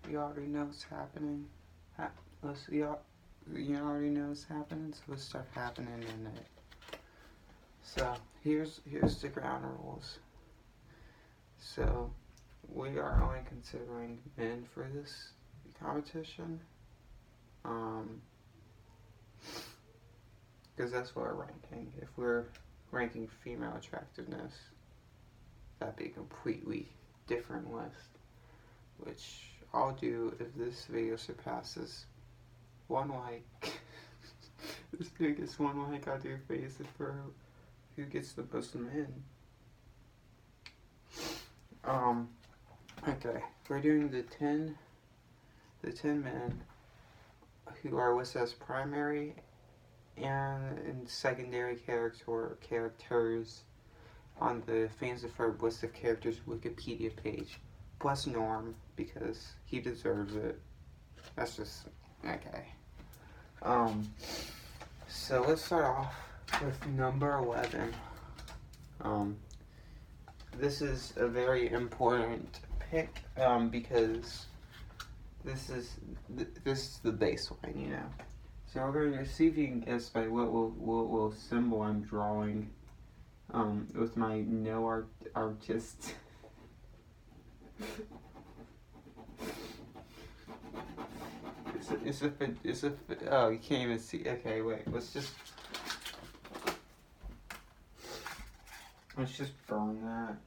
you already know what's happening. You already know what's happening, so let's start happening in it. So here's the ground rules. So we are only considering men for this competition, because that's what we're ranking. If we're ranking female attractiveness, that'd be a completely different list, which I'll do if this video surpasses 1 like. This video gets 1 like, I'll do Phineas and Ferb. Who gets the most men? Okay, we're doing the 10 men who are listed as primary and secondary characters on the Phineas and Ferb list of characters Wikipedia page, plus Norm, because he deserves it. That's just okay. So let's start off with number 11. This is a very important pick, because this is the baseline, you know. So we're going to see if you can guess by what symbol I'm drawing, with my no artist. Oh, you can't even see. Okay, wait. Let's just burn that.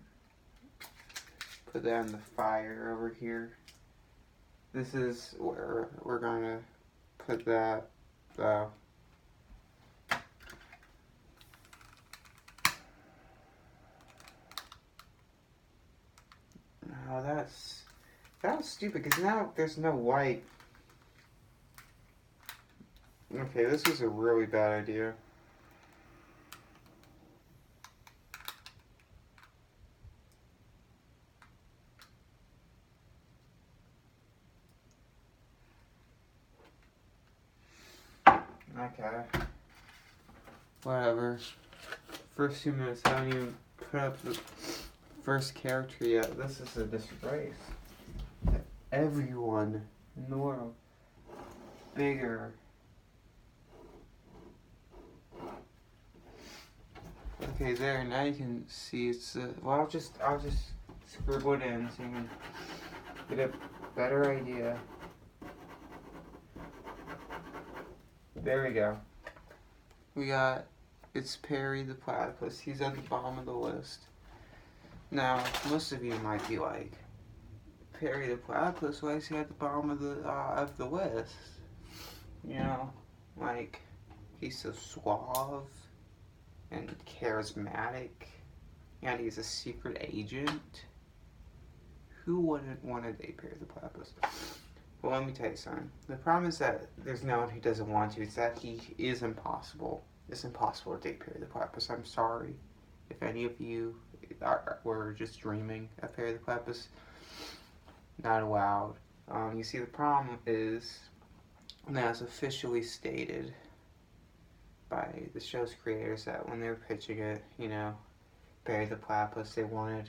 Put that in the fire over here. This is where we're gonna put that. Oh, that was stupid, because now there's no white. Okay, this was a really bad idea. Okay. Whatever. First 2 minutes, I haven't even put up the first character yet. This is a disgrace. Everyone in the world. Bigger. Okay, there. Now you can see it's. Well, I'll just scribble it in so you can get a better idea. There we go. We got. It's Perry the Platypus. He's at the bottom of the list. Now, most of you might be like, Perry the Platypus, why is he at the bottom of the list? You know, like, he's so suave and charismatic, and he's a secret agent. Who wouldn't want to date Perry the Platypus? Well, let me tell you something. The problem is that there's no one who doesn't want to. It's that he is impossible. It's impossible to date Perry the Platypus. I'm sorry if any of you were just dreaming of Perry the Platypus. Not allowed. You see, the problem is, and as officially stated by the show's creators, that when they were pitching it, you know, Perry the Platypus, they wanted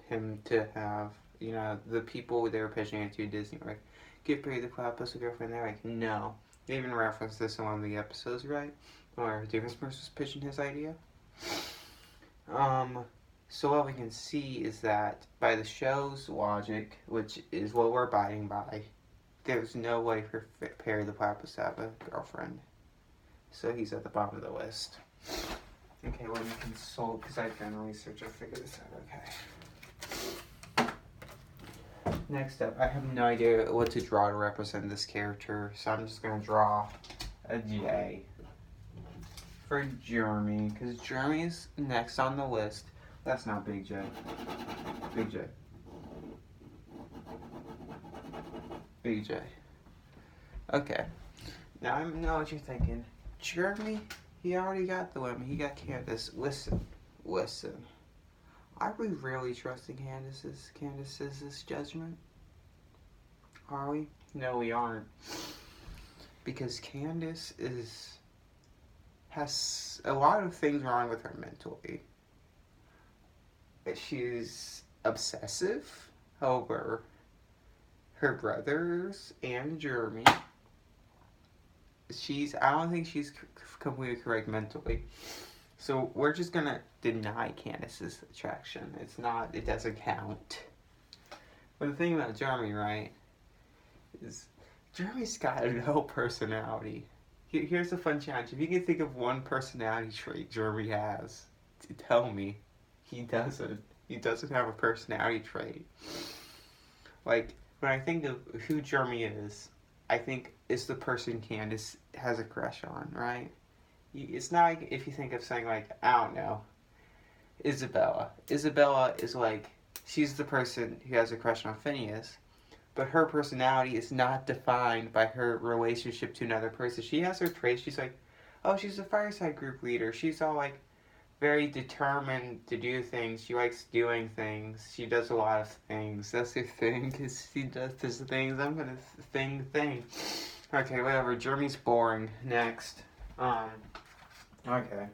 him to have, you know, the people they were pitching it to, Disney, were like, give Perry the Platypus a girlfriend. They're like, no. They even referenced this in one of the episodes, right? Where David Smith was pitching his idea. So what we can see is that by the show's logic, which is what we're abiding by, there's no way for Perry the Platypus to have a girlfriend. So he's at the bottom of the list. Okay, let me consult, because I've done research, I figured this out. Okay. Next up, I have no idea what to draw to represent this character, so I'm just going to draw a J for Jeremy, because Jeremy's next on the list. That's not Big J. Big J. Big J. Okay. Now I know what you're thinking. Jeremy, he already got the women. He got Candace. Listen. Are we really trusting Candace's judgment? Are we? No, we aren't. Because Candace has a lot of things wrong with her mentally. She's obsessive. However, her brothers and Jeremy. I don't think she's completely correct mentally. So we're just gonna deny Candace's attraction. It doesn't count. But the thing about Jeremy, right, is Jeremy's got no personality. Here's a fun challenge. If you can think of one personality trait Jeremy has, tell me. He doesn't. He doesn't have a personality trait. Like, when I think of who Jeremy is, I think it's the person Candace has a crush on, right? It's not like if you think of something like, I don't know, Isabella. Isabella is like, she's the person who has a crush on Phineas, but her personality is not defined by her relationship to another person. She has her traits. She's like, oh, she's a fireside group leader. She's all like very determined to do things. She likes doing things. She does a lot of things. That's her thing, because she does these things. I'm gonna thing. Okay, whatever. Jeremy's boring. Next. Okay.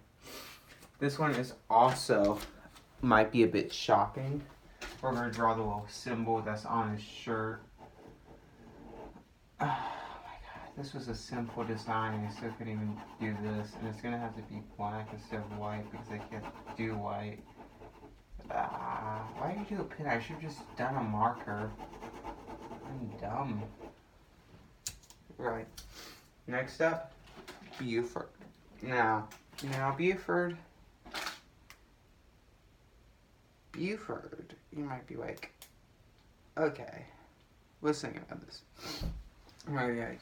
This one is also might be a bit shocking. We're gonna draw the little symbol that's on his shirt. Oh my god, this was a simple design. I still couldn't even do this, and it's gonna have to be black instead of white because I can't do white. Why did you do a pen? I should have just done a marker. I'm dumb. Right. Next up, Buford. Now Buford, you might be like, okay, let's think about this. You might be like,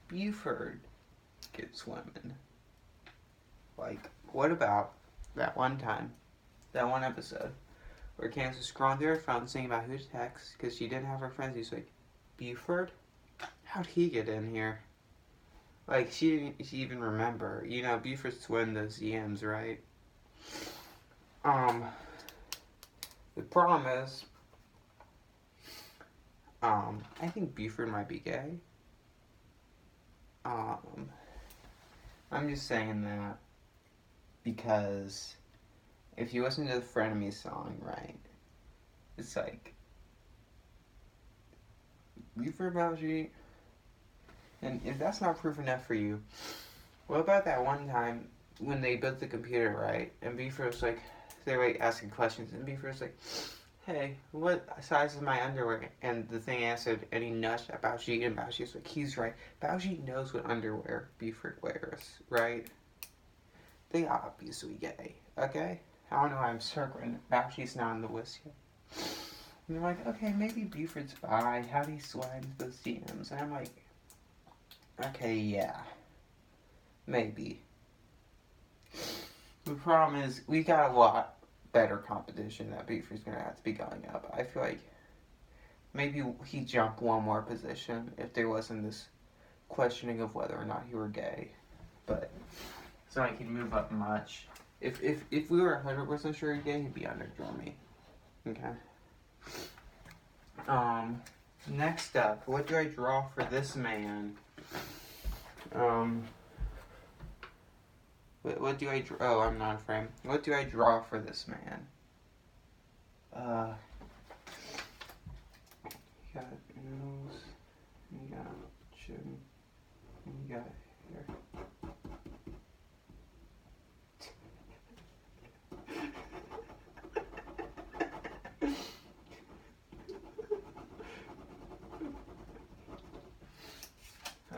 Buford gets women. Like, what about that one episode, where Candace was scrolling through her phone thinking about who to text because she didn't have her friends. He's like, Buford? How'd he get in here? Like, she didn't even remember. You know, Buford's twin those DMs, right? The problem is, I think Buford might be gay. I'm just saying that because if you listen to the Frenemy song, right, it's like, Buford Bougie, and if that's not proof enough for you, what about that one time when they built the computer, right, and Buford was like, they were like asking questions, and Buford was like, hey, what size is my underwear? And the thing answered, and he nudged at Bougie, and Bougie was like, he's right. Bougie knows what underwear Buford wears, right? They obviously gay, okay? I don't know why I'm circling. Bougie's not on the list yet. And they're like, okay, maybe Buford's bi. How'd he slide into those DMs? And I'm like, okay, yeah. Maybe. The problem is, we got a lot better competition that Buford's going to have to be going up. I feel like maybe he jumped one more position if there wasn't this questioning of whether or not he were gay. But it's not like he'd move up much. If we were 100% sure he's gay, he'd be under Jeremy. Okay. Next up, what do I draw for this man? What do I draw? Oh, I'm not in frame. What do I draw for this man? You got nose, you got chin, you got hair.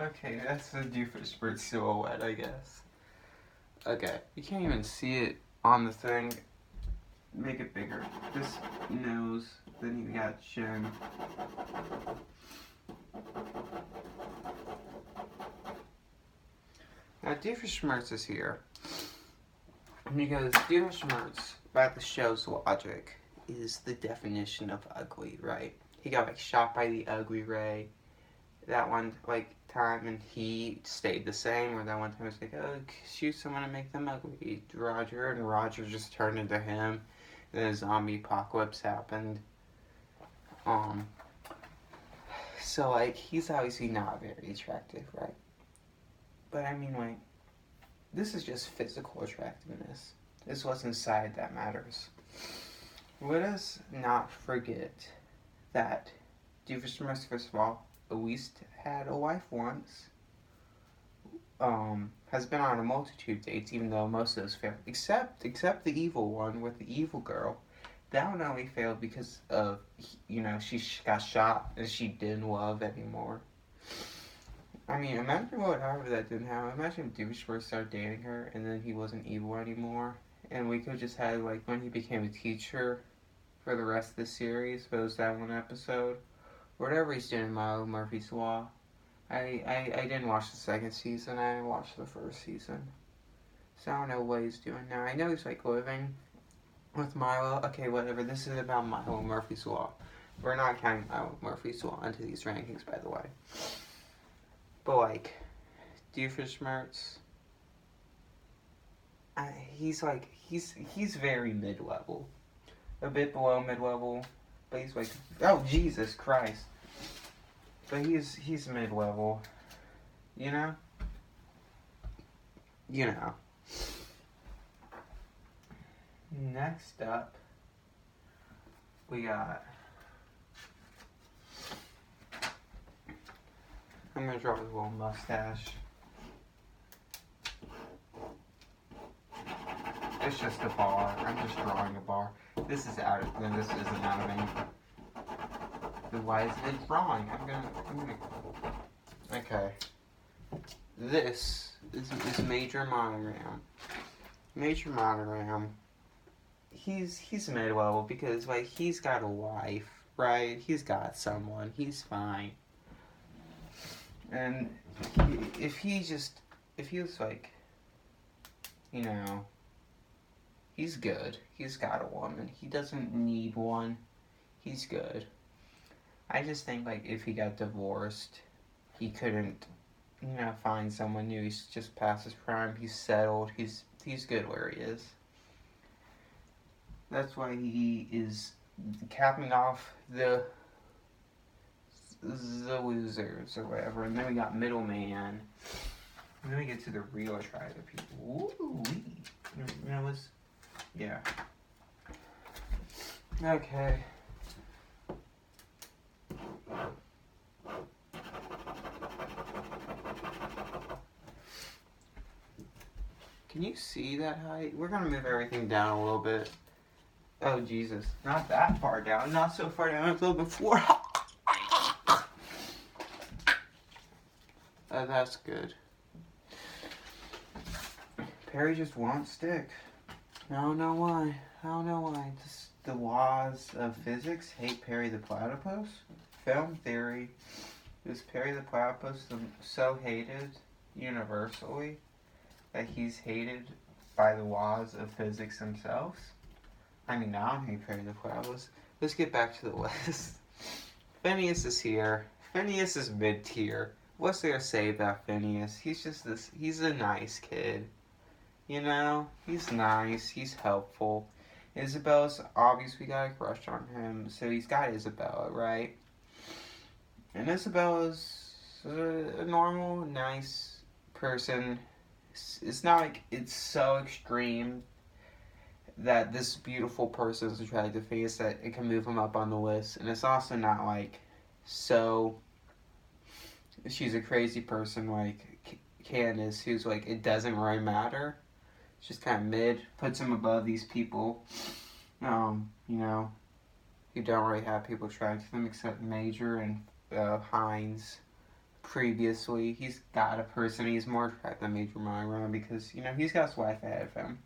Okay, that's a Doofenshmirtz silhouette, I guess. Okay, you can't even see it on the thing. Make it bigger. This nose, then you got chin. Now, Doofenshmirtz is here because Doofenshmirtz, by the show's logic, is the definition of ugly, right? He got like shot by the ugly ray that one time, and he stayed the same. Or that one time it was like, oh, shoot someone and make them ugly, Roger, and Roger just turned into him. And then a zombie apocalypse happened. So like, he's obviously not very attractive, right? But I mean, like, this is just physical attractiveness. It's what's inside that matters. Let us not forget that Doofenshmirtz, first of all, at least had a wife once. Has been on a multitude of dates, even though most of those failed. Except the evil one with the evil girl. That one only failed because of, she got shot and she didn't love anymore. I mean, imagine whatever that didn't happen. Imagine if Doofenshmirtz started dating her and then he wasn't evil anymore. And we could just have, like, when he became a teacher for the rest of the series, but it was that one episode. Whatever he's doing in Milo Murphy's Law. I didn't watch the second season. I didn't watch the first season. So I don't know what he's doing now. I know he's, like, living with Milo. Okay, whatever. This is about Milo Murphy's Law. We're not counting Milo Murphy's Law into these rankings, by the way. But, like, Doofenshmirtz, he's very mid-level. A bit below mid-level. But he's like, oh, Jesus Christ. But he's mid-level. You know? You know. Next up, we got... I'm gonna draw his little mustache. It's just a bar. I'm just drawing a bar. This isn't out of any. Then why isn't it drawing? I'm gonna. Okay. This is Major Monogram. Major Monogram. He's mid-level because, like, he's got a wife, right? He's got someone. He's fine. And if he was like, he's good. He's got a woman. He doesn't need one. He's good. I just think, like, if he got divorced, he couldn't, find someone new. He's just past his prime. He's settled. He's good where he is. That's why he is capping off the losers or whatever. And then we got Middleman. And then we get to the real attractive people. Ooh-wee. Yeah. Okay. Can you see that height? We're gonna move everything down a little bit. Oh, Jesus. Not that far down. Not so far down. It's a little bit before. Oh, that's good. Perry just won't stick. I don't know why. The laws of physics hate Perry the Platypus. Film theory. Is Perry the Platypus so hated universally that he's hated by the laws of physics themselves? I mean, I don't hate Perry the Platypus. Let's get back to the list. Phineas is here. Phineas is mid-tier. What's there to say about Phineas? He's a nice kid. He's nice, he's helpful. Isabella's obviously got a crush on him, so he's got Isabella, right? And Isabella's a normal, nice person. It's not like it's so extreme that this beautiful person is attracted to Phineas that it can move him up on the list. And it's also not like so she's a crazy person like Candace, who's like, it doesn't really matter. It's just kind of mid, puts him above these people, who don't really have people attracted to them except Major and Hines. Previously, he's got a person he's more attracted than Major Monogram because, he's got his wife ahead of him.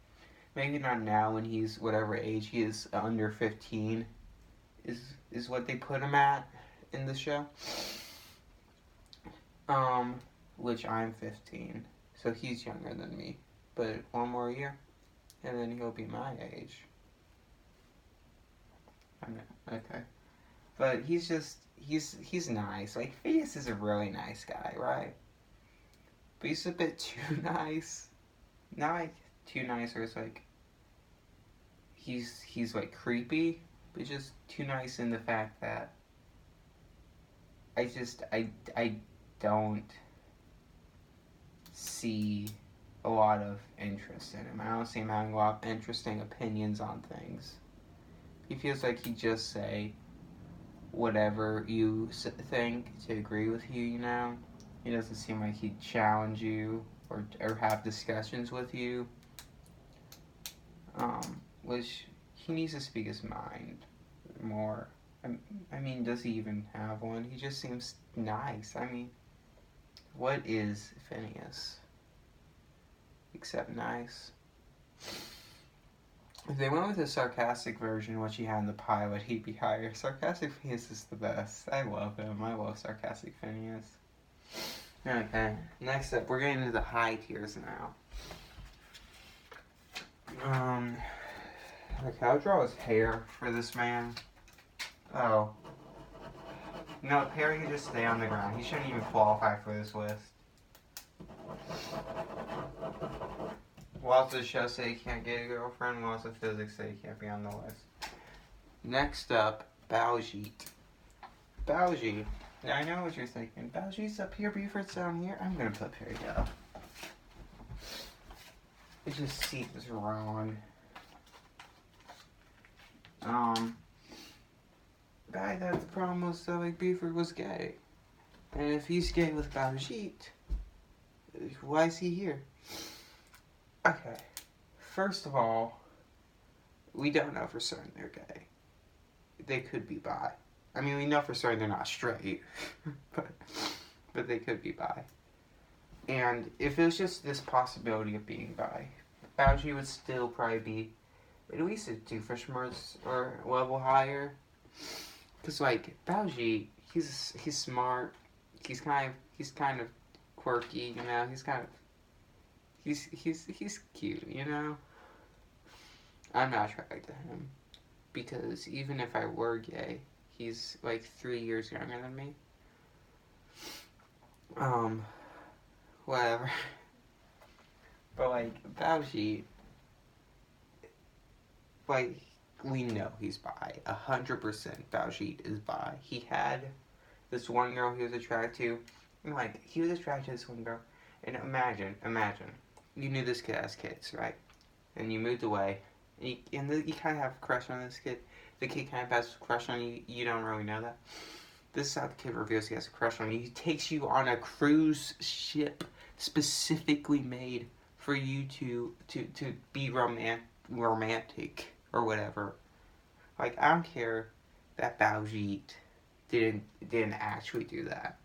Maybe not now when he's whatever age he is, under 15, is what they put him at in the show. Which I'm 15, so he's younger than me. But one more year, and then he'll be my age. Okay. But he's nice. Like, Phineas is a really nice guy, right? But he's a bit too nice. Not like too nice, or it's like he's like creepy, but just too nice in the fact that I don't see a lot of interest in him. I don't see him having a lot of interesting opinions on things. He feels like he'd just say whatever you think to agree with you, you know? He doesn't seem like he'd challenge you or have discussions with you. Which he needs to speak his mind more. I mean, does he even have one? He just seems nice. I mean, what is Phineas? Except nice. If they went with a sarcastic version, which he had in the pilot, he'd be higher. Sarcastic Phineas is the best. I love him. I love sarcastic Phineas. Okay, next up, we're getting into the high tiers now. Okay, I'll draw his hair for this man. Oh. No, Perry could just stay on the ground. He shouldn't even qualify for this list. Laws of the show say he can't get a girlfriend. Laws of physics say he can't be on the list. Next up, Baljeet. Baljeet. Now I know what you're thinking. Baljeet's up here, Buford's down here. I'm gonna put Perry down. It just seems wrong. Guy, that's the problem was that like Buford was gay. And if he's gay with Baljeet, why is he here? Okay. First of all, we don't know for certain they're gay. They could be bi. I mean, we know for certain they're not straight, but they could be bi. And if it was just this possibility of being bi, Baljeet would still probably be at least a Doofenshmirtz or level higher. Cause like Baljeet, he's smart. He's kind of quirky, you know. He's cute, you know. I'm not attracted to him because even if I were gay, he's like 3 years younger than me. Whatever. But like Baljeet, like we know he's bi. 100% Baljeet is bi. He had this one girl he was attracted to. And like he was attracted to this one girl. And imagine, you knew this kid has kids, right? And you moved away, and you kind of have a crush on this kid. The kid kind of has a crush on you. You don't really know that. This is how the kid reveals he has a crush on you. He takes you on a cruise ship specifically made for you to be romantic or whatever. Like I don't care that Baljeet didn't actually do that,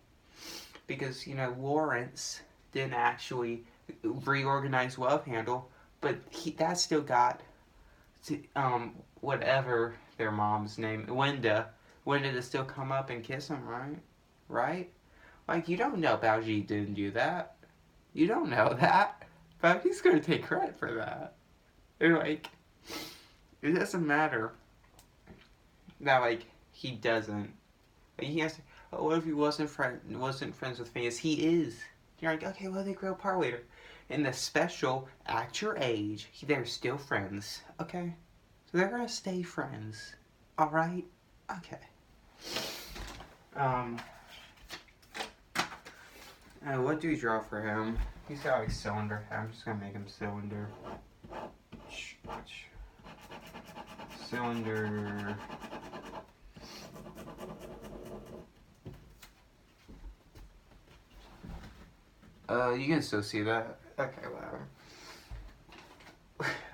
because you know Lawrence didn't actually reorganize Love Handle, but that still got to, whatever their mom's name, Linda to still come up and kiss him, right? Like you don't know Baljeet didn't do that. You don't know that, but he's gonna take credit for that. And like, it doesn't matter that like he doesn't. Like, he has to. Oh, what if he wasn't friends with Phineas? He is. You're like, okay, well they grow apart later. In the special, at your age, they're still friends. Okay, so they're gonna stay friends. All right. Okay. What do we draw for him? He's got like cylinder. I'm just gonna make him cylinder. Cylinder. You can still see that. Okay, whatever.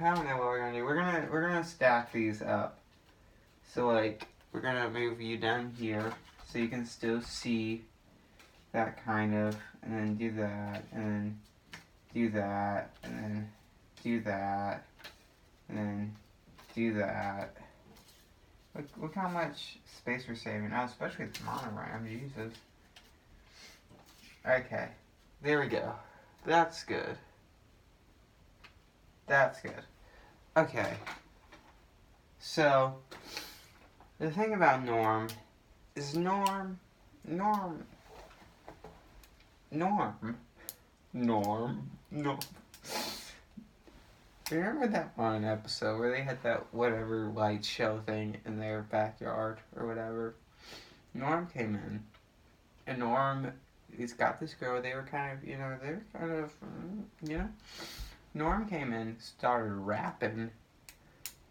I don't know what we're gonna do. We're gonna stack these up. So like we're gonna move you down here so you can still see that kind of, and then do that, and then do that, and then do that, and then do that. Look how much space we're saving. Oh, especially with monogram, Jesus. Okay, there we go. That's good. That's good. Okay. So, the thing about Norm is Norm. Remember that one episode where they had that whatever light show thing in their backyard or whatever? Norm came in, and Norm, he's got this girl. They were kind of, Norm came in, started rapping,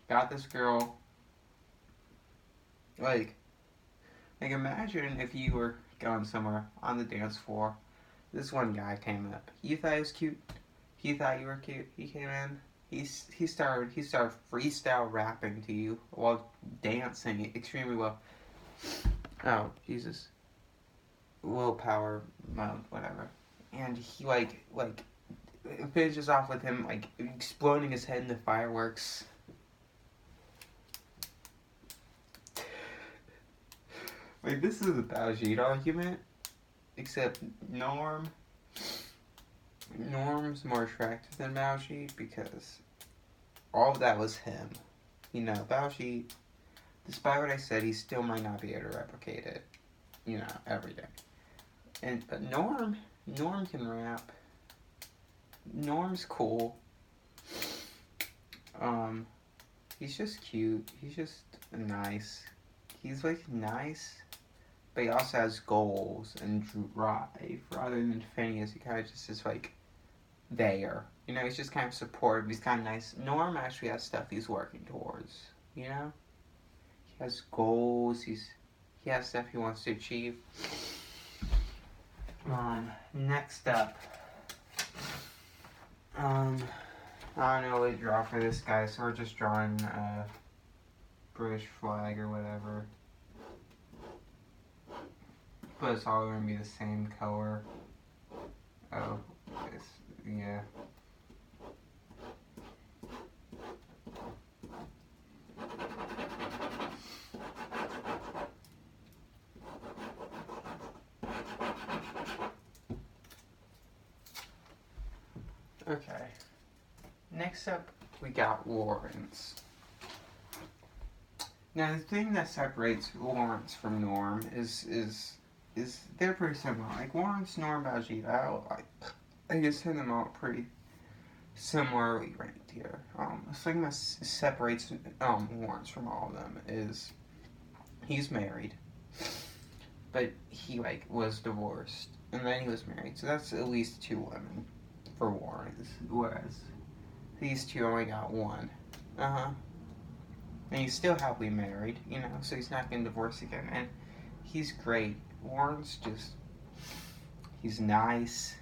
got this girl, like, Like, imagine if you were going somewhere on the dance floor. This one guy came up. You thought he was cute. He thought you were cute. He came in. He started freestyle rapping to you while dancing extremely well. Oh, Jesus. Willpower mode, whatever. And he like it finishes off with him like exploding his head into fireworks. Like, this is a Baljeet argument, except Norm's more attractive than Baljeet because all of that was him. You know, Baljeet, despite what I said, he still might not be able to replicate it, you know, every day. But Norm can rap. Norm's cool. He's just cute. He's just nice. He's like nice, but he also has goals and drive. Rather than Phineas, he kind of just is like there. You know, he's just kind of supportive. He's kind of nice. Norm actually has stuff he's working towards. You know, he has goals. He has stuff he wants to achieve. Next up, I don't know what to draw for this guy, so we're just drawing a British flag or whatever. But it's all going to be the same color. Oh, yeah. Okay. Next up, we got Lawrence. Now, the thing that separates Lawrence from Norm is they're pretty similar. Like, Lawrence, Norm, Baljeet, I just had them all pretty similarly ranked here. The thing that separates Lawrence from all of them is he's married, but he, like, was divorced, and then he was married. So that's at least 2 women for Lawrence, whereas these 2 only got 1. And he's still happily married, you know, so he's not getting divorced again. And he's great. Lawrence he's nice.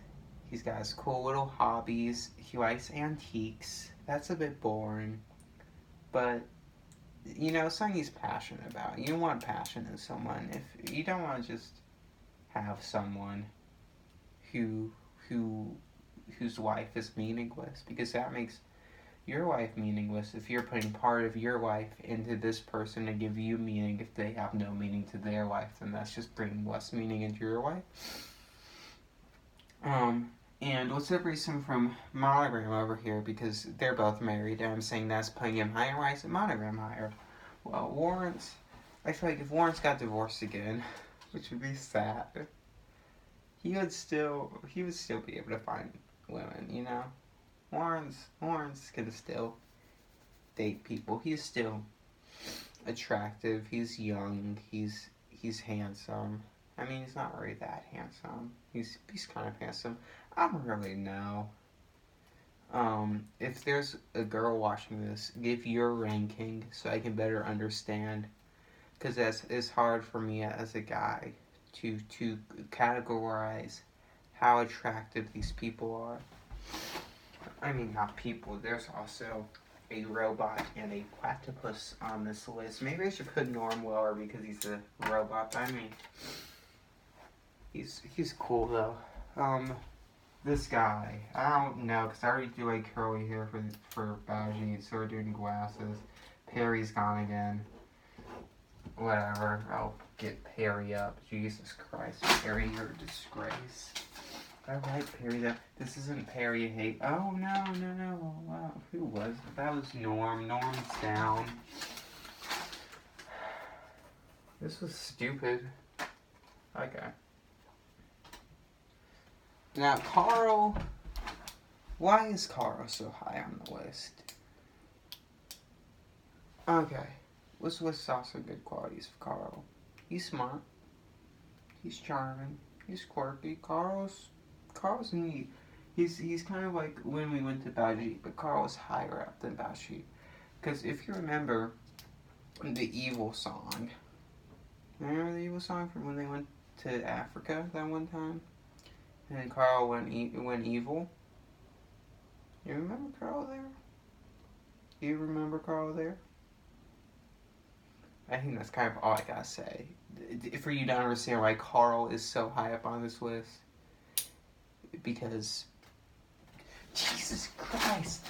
He's got his cool little hobbies. He likes antiques. That's a bit boring. But, you know, something he's passionate about. You want passion in someone. If you don't want to just have someone whose life is meaningless, because that makes your life meaningless if you're putting part of your life into this person to give you meaning. If they have no meaning to their life, then that's just bringing less meaning into your life. And what separates him from Monogram over here, because they're both married, and I'm saying that's putting him higher. Why is it Monogram higher? Well, Lawrence, I feel like if Lawrence got divorced again, which would be sad, he would still be able to find women, you know? Lawrence can still date people. He's still attractive. He's young. He's handsome. I mean, he's not really that handsome. He's kind of handsome. I don't really know. If there's a girl watching this, give your ranking so I can better understand. Because it's hard for me as a guy to categorize how attractive these people are. I mean, not people. There's also a robot and a platypus on this list. Maybe I should put Norm lower because he's a robot. I mean, he's cool though. This guy, I don't know, because I already do like curly hair for Baljeet, so we're doing glasses. Perry's gone again. Whatever. I'll get Perry up. Jesus Christ, Perry, you're a disgrace. I like Perry. This isn't Perry hate. Oh, no. Wow. Who was it? That was Norm. Norm's down. This was stupid. Okay. Now, Carl. Why is Carl so high on the list? Okay. Let's list off some good qualities of Carl. He's smart. He's charming. He's quirky. Carl's neat. He's kind of like when we went to Baljeet, but Carl's higher up than Baljeet. Because if you remember the Evil song, Remember the evil song from when they went to Africa that one time? And Carl went evil? You remember Carl there? Do you remember Carl there? I think that's kind of all I gotta say. For you to understand why Carl is so high up on this list. Because... Jesus Christ!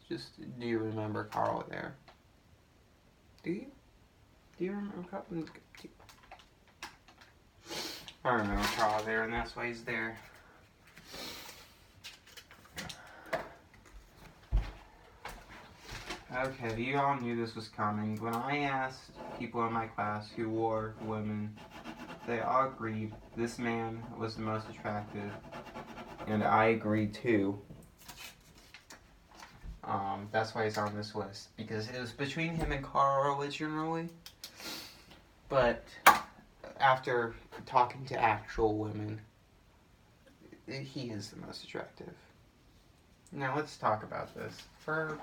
Just, do you remember Carl there? Do you? Do you remember Carl? I remember Carl there, and that's why he's there. Okay, you all knew this was coming. When I asked people in my class who wore women, they all agreed this man was the most attractive. And I agreed too. That's why he's on this list. Because it was between him and Carl originally. But after talking to actual women, he is the most attractive. Now let's talk about this. Ferb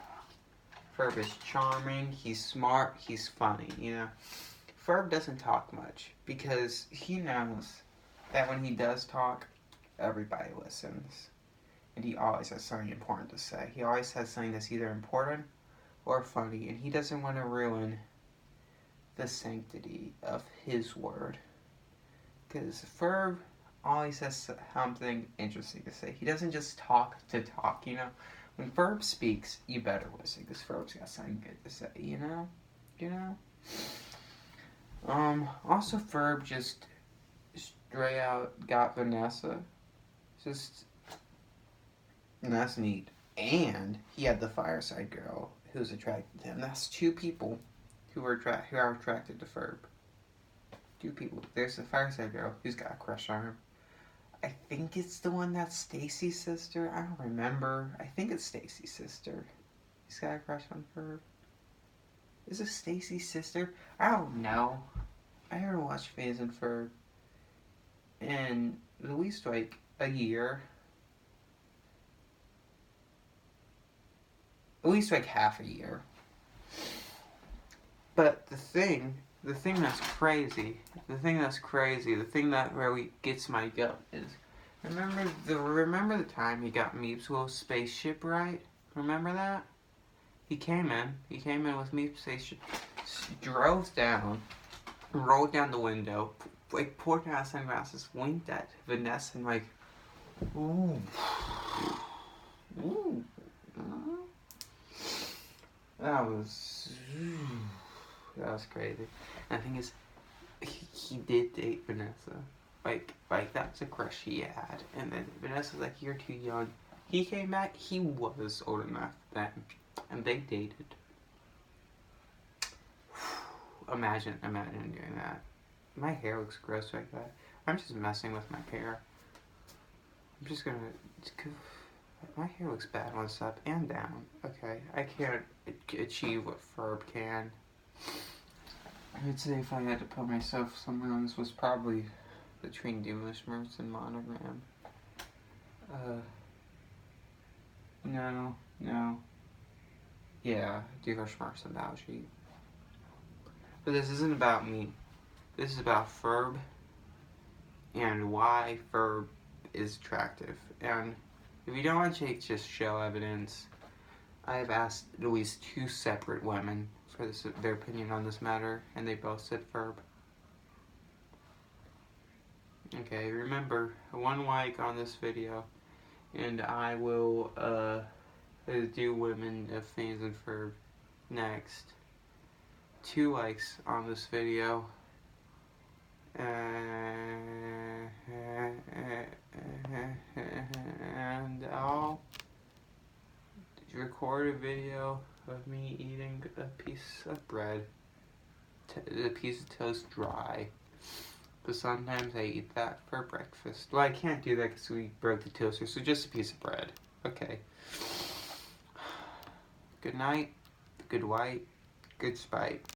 is charming, he's smart, he's funny, you know. Ferb doesn't talk much because he knows that when he does talk, everybody listens. And he always has something important to say. He always has something that's either important or funny, and he doesn't want to ruin the sanctity of his word. Because Ferb always has something interesting to say. He doesn't just talk to talk, you know. When Ferb speaks, you better listen, because Ferb's got something good to say, you know? Also Ferb just straight out got Vanessa. And that's neat. And he had the fireside girl who's attracted to him. That's two people who are attracted to Ferb. Two people. There's the fireside girl who's got a crush on him. I think it's the one that's Stacy's sister. I don't remember. I think it's Stacy's sister. He's got a crush on Ferb. Is it Stacy's sister? I don't know. I haven't watched Phineas and Ferb in at least like a year. At least like half a year. But the thing that's crazy, the thing that really gets my goat is, remember the time he got Meep's little spaceship, right? Remember that? He came in with Meep's spaceship, drove down, rolled down the window, like poured down sunglasses, winked at Vanessa and like, ooh. That was crazy. And the thing is, he did date Vanessa. Like that's a crush he had. And then Vanessa's like, you're too young. He came back, he was old enough then. And they dated. Imagine doing that. My hair looks gross like that. I'm just messing with my hair. I'm just gonna... My hair looks bad on this up and down. Okay, I can't achieve what Ferb can. I'd say if I had to put myself somewhere on this was probably between Doomless and Monogram. No. Yeah, Doomless and Baljeet. But this isn't about me. This is about Ferb and why Ferb is attractive. And if you don't want to take just show evidence, I have asked at least 2 separate women for their opinion on this matter, and they both said Ferb. Okay, remember, 1 like on this video, and I will do women of Phineas and Ferb next. 2 likes on this video. And I'll record a video of me eating a piece of bread, a piece of toast dry, because sometimes I eat that for breakfast. Well, I can't do that because we broke the toaster, so just a piece of bread. Okay. Good night, good white, good spite.